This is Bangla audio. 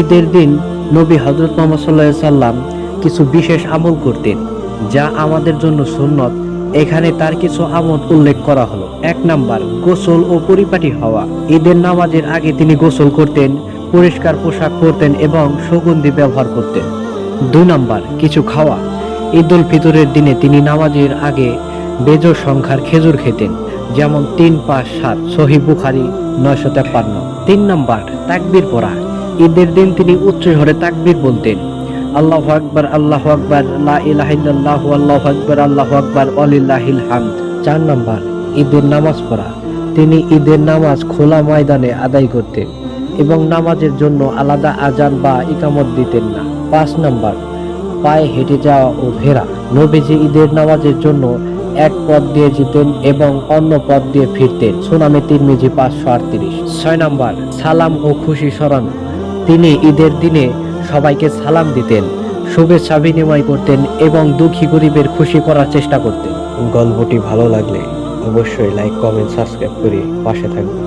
ঈদের দিন নবী হযরত মুহাম্মদ সাল্লাল্লাহু আলাইহি সাল্লাম কিছু বিশেষ আমল করতেন, যা আমাদের জন্য সুন্নত। এখানে তার কিছু আমল উল্লেখ করা হলো। 1 নাম্বার, গোসল ও পরিপাটি হওয়া। ঈদের নামাজের আগে তিনি গোসল করতেন, পরিষ্কার পোশাক পরতেন এবং সুগন্ধি ব্যবহার করতেন। 2 নাম্বার, কিছু খাওয়া। ঈদ উল ফিতরের দিনে তিনি নামাজের আগে বেজোড় সংখ্যার খেজুর খেতেন, যেমন 3, 5, 7, সহিহ বুখারী 953। 3 নাম্বার, তাকবীর পড়া। ঈদের দিন তিনি উচ্চ স্বরে তাকবীর বলতেন, আল্লাহু আকবার, আল্লাহু আকবার, লা ইলাহা ইল্লাল্লাহু, আল্লাহু আকবার, আল্লাহু আকবার, ওয়ালিল্লাহিল হামদ। 4 নাম্বার, ঈদের নামাজ পড়া। তিনি ঈদের নামাজ খোলা ময়দানে আদায় করতেন এবং নামাজের জন্য আলাদা আজান বা ইকামত দিতেন না। 5 নাম্বার, পায়ে হেঁটে যাওয়া ও ফেরা। নবীজি ঈদের নামাজের জন্য এক পথ দিয়ে যেতেন এবং অন্য পথ দিয়ে ফিরতেন। সুনানে তিরমিজি 538। 6 নাম্বার, সালাম ও খুশি স্মরণ। তিনি ঈদের দিনে সবাইকে সালাম দিতেন, শুভেচ্ছা বিনিময় করতেন এবং দুঃখী গরিবের খুশি করার চেষ্টা করতেন। গল্পটি ভালো লাগলে অবশ্যই লাইক, কমেন্ট, সাবস্ক্রাইব করে পাশে থাকবেন।